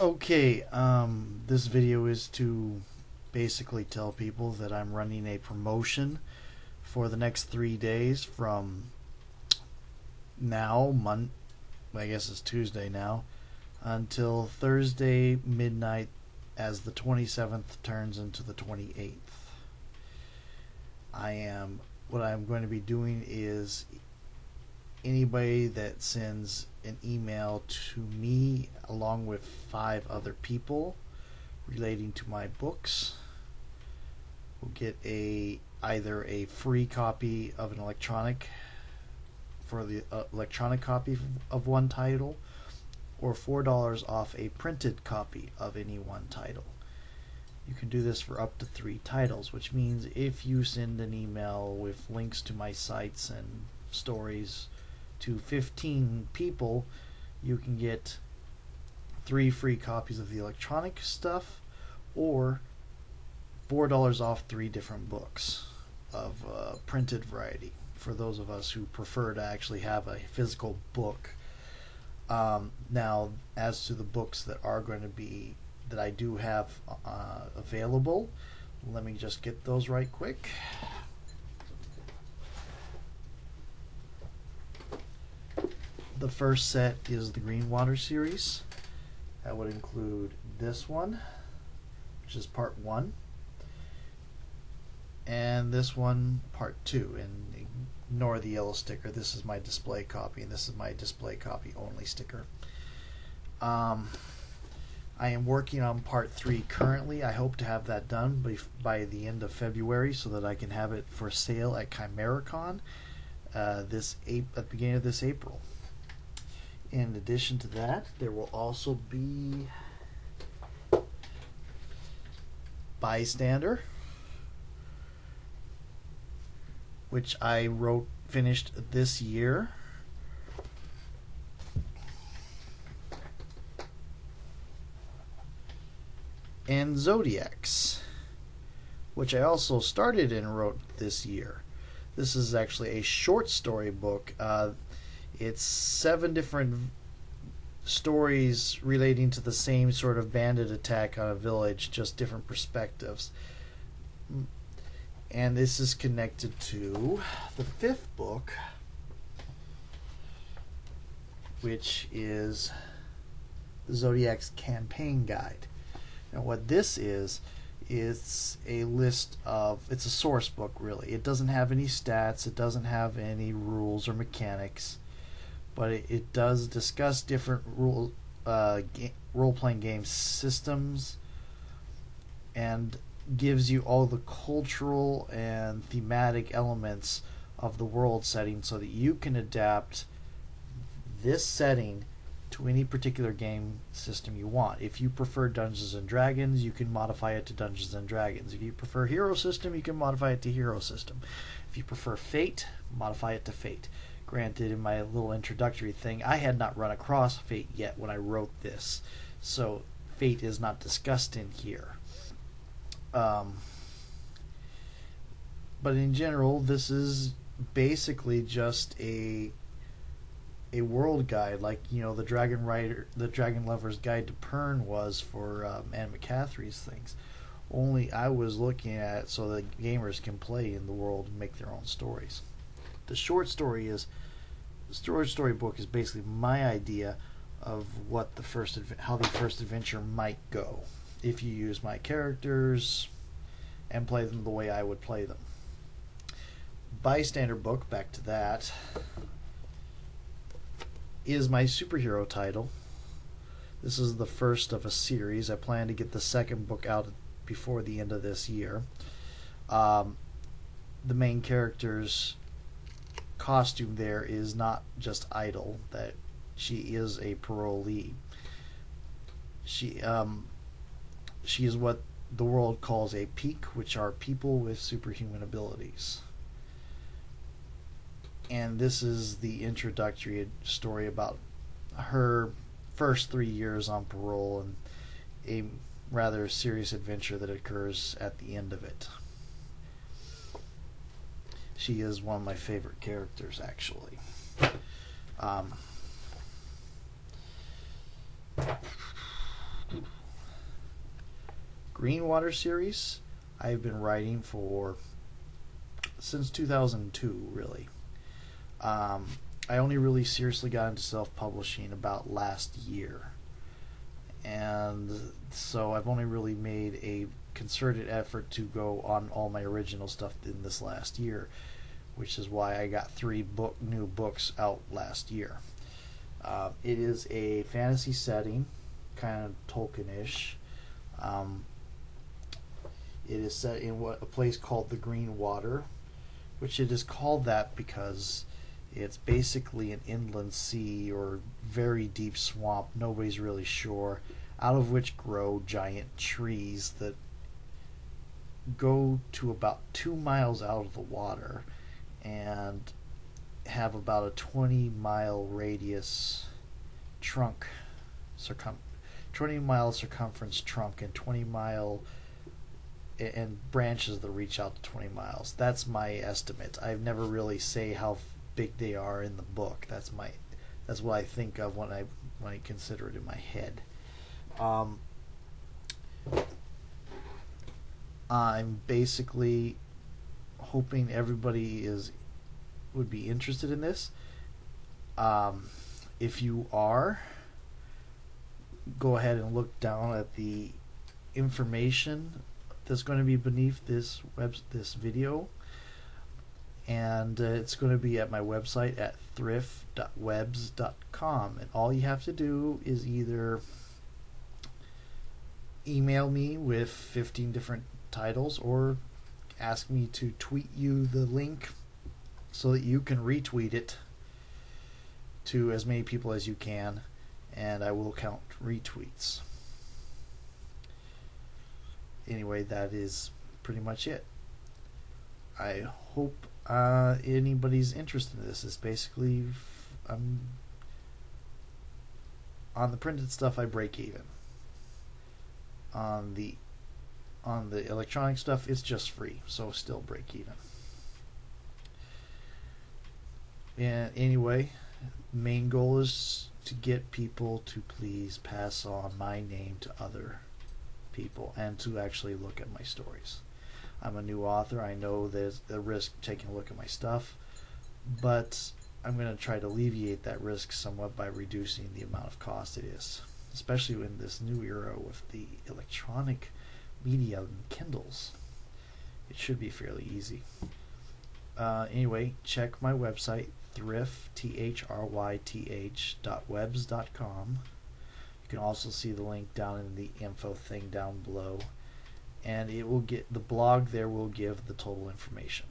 Okay, this video is to basically tell people that I'm running a promotion for the next 3 days from now, I guess it's Tuesday now, until Thursday midnight as the 27th turns into the 28th. What I'm going to be doing is anybody that sends an email to me along with 5 other people relating to my books will get either a free copy of an electronic copy of one title, or $4 off a printed copy of any one title. You can do this for up to 3 titles, which means if you send an email with links to my sites and stories to 15 people, you can get 3 free copies of the electronic stuff, or $4 off 3 different books of printed variety for those of us who prefer to actually have a physical book. Now, as to the books that I do have available, let me just get those right quick. The first set is the Greenwater series. That would include this one, which is part 1, and this one, part 2. And ignore the yellow sticker. This is my display copy, and this is my display copy only sticker. I am working on part 3 currently. I hope to have that done by the end of February so that I can have it for sale at ChimeraCon at the beginning of this April. In addition to that, there will also be Bystander, which I finished this year. And Zodiacs, which I also started and wrote this year. This is actually a short story book. It's 7 different stories relating to the same sort of bandit attack on a village, just different perspectives. And this is connected to the 5th book, which is the Zodiac's Campaign Guide. Now, what this is, it's a source book, really. It doesn't have any stats, it doesn't have any rules or mechanics, but it does discuss different role-playing game systems and gives you all the cultural and thematic elements of the world setting so that you can adapt this setting to any particular game system you want. If you prefer Dungeons and Dragons, you can modify it to Dungeons and Dragons. If you prefer Hero System, you can modify it to Hero System. If you prefer Fate, modify it to Fate. Granted, in my little introductory thing, I had not run across Fate yet when I wrote this, so Fate is not discussed in here. But in general, this is basically just a world guide, like the Dragon Lover's Guide to Pern was for Anne McCaffrey's things. Only I was looking at it so that gamers can play in the world and make their own stories. The short story book is basically my idea of what how the first adventure might go if you use my characters and play them the way I would play them. Bystander book, back to that, is my superhero title. This is the first of a series. I plan to get the second book out before the end of this year. The main character's costume there is not just idle, that she is a parolee. She is what the world calls a peak, which are people with superhuman abilities. And this is the introductory story about her first 3 years on parole and a rather serious adventure that occurs at the end of it. She is one of my favorite characters, actually. Greenwater series I've been writing for since 2002, really. I only really seriously got into self-publishing about last year, and so I've only really made a concerted effort to go on all my original stuff in this last year, which is why I got 3 new books out last year. It is a fantasy setting, kind of Tolkien-ish. It is set in a place called the Greenwater, which it is called that because it's basically an inland sea or very deep swamp, nobody's really sure, out of which grow giant trees that go to about 2 miles out of the water and have about a 20-mile radius trunk, 20-mile circumference trunk, and 20-mile and branches that reach out to 20 miles. That's my estimate. I've never really say how big they are in the book. That's what I think of when I consider it in my head. I'm basically hoping everybody would be interested in this. If you are, go ahead and look down at the information that's going to be beneath this video, and it's going to be at my website at thrift.webs.com, and all you have to do is either email me with 15 different titles or ask me to tweet you the link so that you can retweet it to as many people as you can, and I will count retweets. Anyway, that is pretty much it. I hope anybody's interested in this. It's basically on the printed stuff I break even. On the electronic stuff, it's just free, so still break even. And anyway, main goal is to get people to please pass on my name to other people and to actually look at my stories. I'm a new author. I know there's a risk taking a look at my stuff, but I'm going to try to alleviate that risk somewhat by reducing the amount of cost it is, especially in this new era with the electronic media and Kindles. It should be fairly easy. Anyway, check my website, thryth, thryth.webs.com. You can also see the link down in the info thing down below, and the blog there will give the total information.